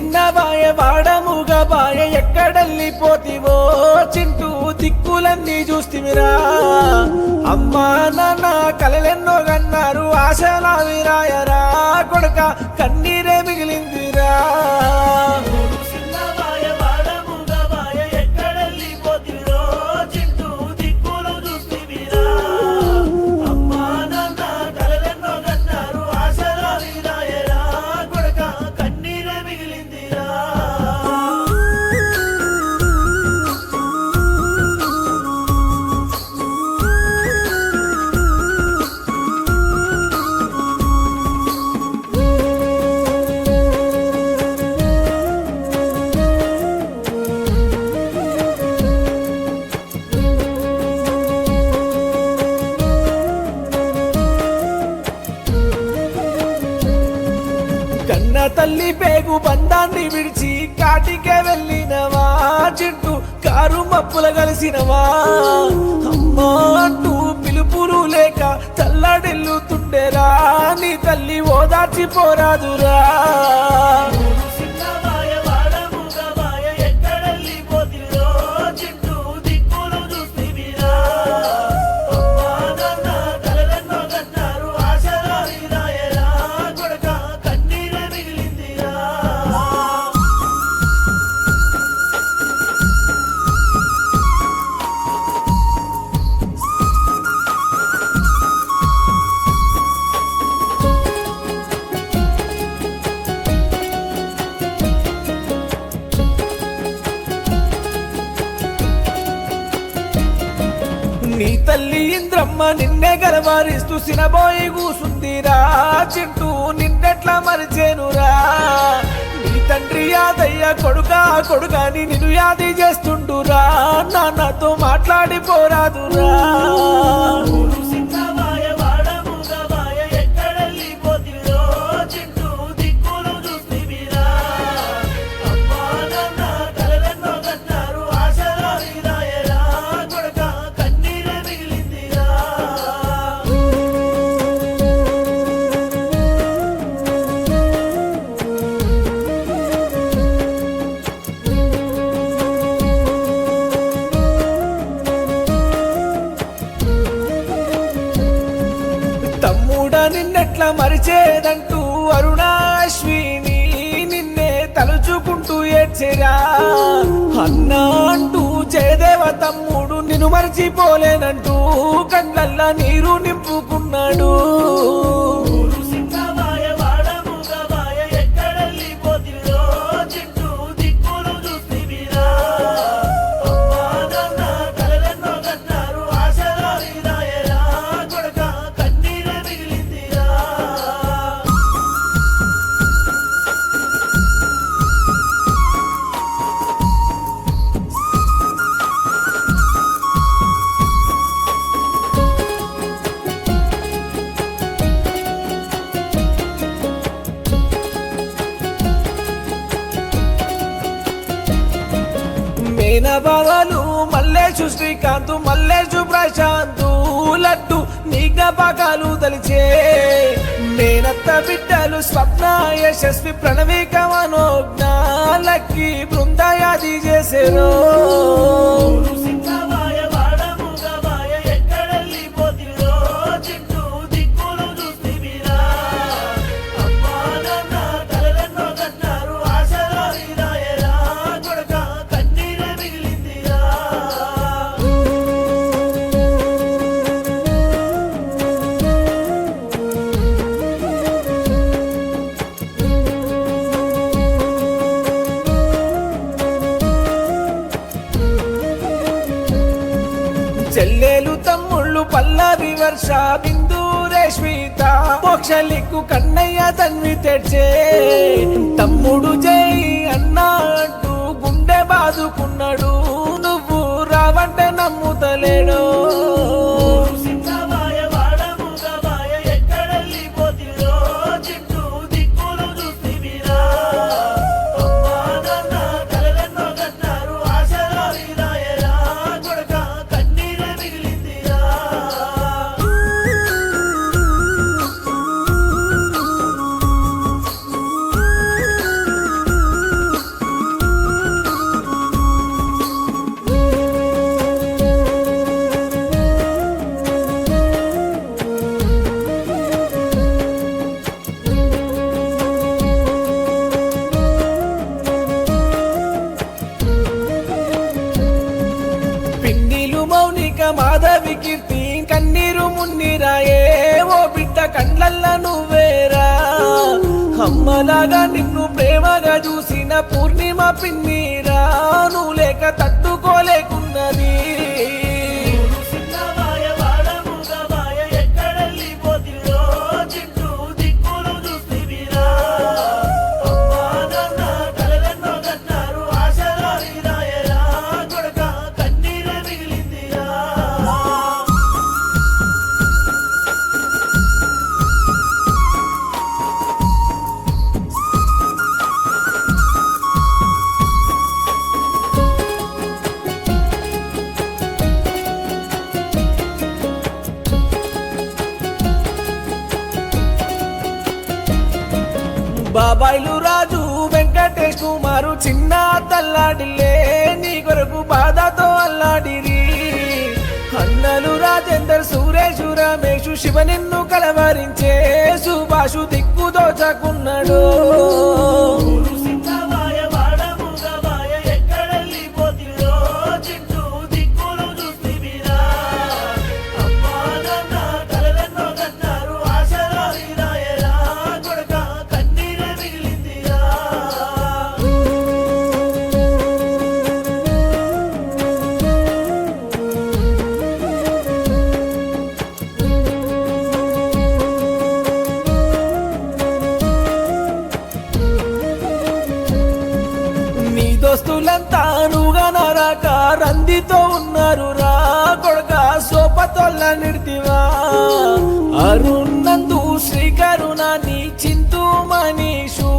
చిన్నబాయ వాడముగబాయ ఎక్కడెళ్ళిపోతివో చింటూ దిక్కులన్నీ చూస్తిమిరా అమ్మా నాన్న కలలెన్నో గన్నారు ఆశలా విరాయరా కొడుక కన్నీరే మిగిలిందిరా కన్న తల్లి పేగు బంధాన్ని విడిచి కాటికే వెళ్ళినవా చింటూ కారు మప్పుల కలిసినవా అమ్మా అంటూ పిలుపులు లేక చల్లడిల్లుతుండేరా నీ తల్లి ఓదార్చిపోరాదురా నీ తల్లి ఇంద్రమ్మ నిన్నే గలవారిస్తూ సినబోయి కూసుందిరా చింటూ నిన్నెట్లా మరిచేనురా నీ తండ్రి యాదయ్య కొడుకాని నిన్ను యాది చేస్తుండురా నాన్నతో మాట్లాడిపోరాదురా నిన్నెట్లా మరిచేదంటూ అరుణాశ్విని నిన్నే తలుచుకుంటూ ఏడ్చెరా అన్నా అంటూ జయదేవ తమ్ముడు నిన్ను మరిచిపోలేనంటూ కళ్ళల్లా నీరు నింపుకున్నాడు మేనబావలు మల్లేషు శ్రీకాంత్ మల్లేషు ప్రశాంతు లడ్డు నీ జ్ఞాపకాలు తలిచే మేనత్త బిడ్డలు స్వప్న యశస్వి ప్రణవిక మనోజ్ఞ లక్కి బృందయాది చేసేరో చెల్లెలు తమ్ముళ్ళు పల్లవి వర్ష బిందు రేష్మిత మోక్షలిక్కు కన్నయ్య తన్వి తెచ్చే తమ్ముడు జై అన్నా అంటూ గుండె బాదుకున్నాడు నువ్వు రావంటే నమ్ముతలేడు మాధవి కీర్తి కన్నీరు మున్నీరాయే ఓ బిడ్డ కండ్లల్ల నువ్వేరా అమ్మలాగా నిన్ను ప్రేమగా చూసిన పూర్ణిమ పిన్నీరా నువ్వు లేక తట్టుకోలేకున్నది బాబాయిలు రాజు వెంకటేష్ కుమారు చిన్న తల్లాడిలే నీ కొరకు బాధతో అల్లాడిరి అన్నలు రాజేందర్ సురేష్ రమేష్ శివ నిన్ను కలవరించే సుభాషు దిక్కు దోచకున్నాడు దోస్తులంతా నువ్వుగా నారాక రందితో ఉన్నారు రా కొడక సోపతోళ్ళ నిడితివా అరుణందు శ్రీకరుణాన్ని చింతూ మనీషు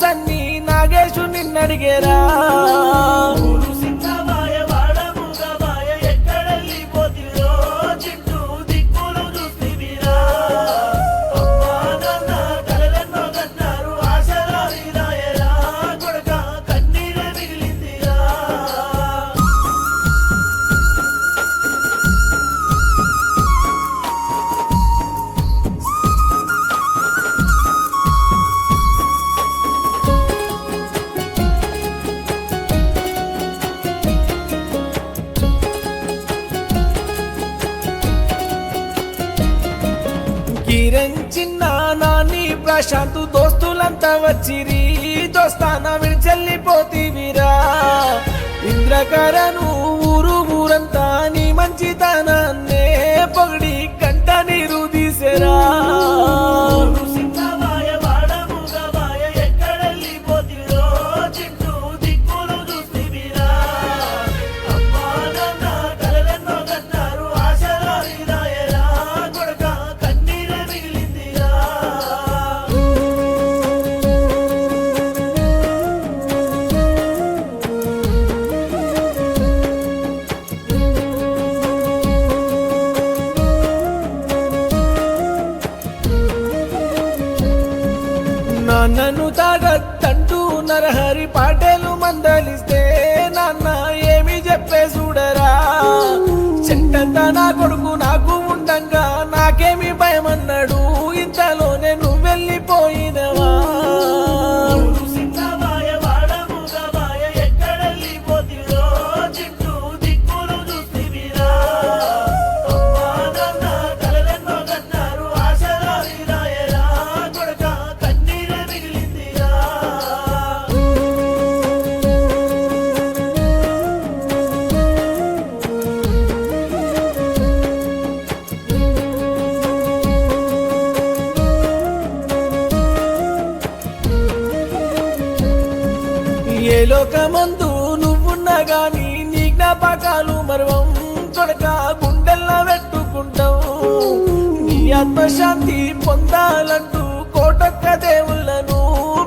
సన్ని నాగేశు నిన్నడిగేరా కిరణ్ చిన్న నాని ప్రశాంత్ దోస్తులంతా వచ్చిరి దోస్తాన విడిచెల్లిపోతీవిరా ఇంద్రకరను ఊరంతా నీ మంచితనాన్నే పొగిడి కంట నీరు తీసేరా నన్ను తాగత్తంటూ నరహరి పాటలు మందలిస్తే నాన్న ఏమి చెప్పే చూడరా చెట్టంతా నా కొడుకు నాకు ఉండంగా నాకేమి భయమన్నాడు ఇంతలోనే నువ్వు వెళ్ళిపోయినవా ఏ లోకమందు నువ్వున్నా గాని నీ జ్ఞాపకాలు మరవం కొడక గుండెల్లో పెట్టుకుంటావు నీ ఆత్మశాంతి పొందాలంటూ కోటొక్క దేవుళ్ళను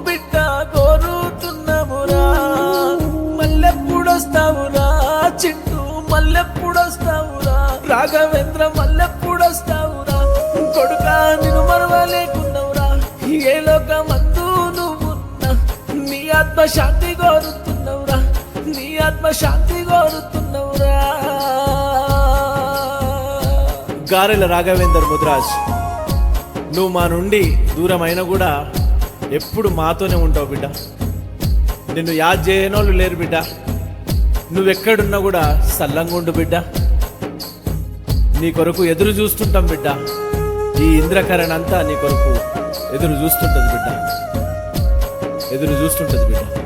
బిడ్డ కోరుతున్నామురా మల్లెప్పుడొస్తావురా చింటూ మల్లెప్పుడొస్తావురా రాఘవేంద్ర మల్లెప్పుడొస్తావురా కొడుక నిన్ను మరవలేకున్నావురా ఏ లోకమందు నువ్వున్నా నీ ఆత్మశాంతి కోరుతున్నావురా నీ ఆత్మశాంతి కోరుతున్నావురా. గారెల రాఘవేందర్ ముద్రాజ్, నువ్వు మా నుండి దూరమైనా కూడా ఎప్పుడు మాతోనే ఉంటావు బిడ్డ. నిన్ను యాద్ చేయనోళ్ళు లేరు బిడ్డ. నువ్వెక్కడున్నా కూడా సల్లంగా ఉండు బిడ్డ. నీ కొరకు ఎదురు చూస్తుంటాం బిడ్డ. ఈ ఇంద్రకరణ్ అంతా నీ కొరకు ఎదురు చూస్తుంటది బిడ్డ, ఎదురు చూస్తుంటది బిడ్డ.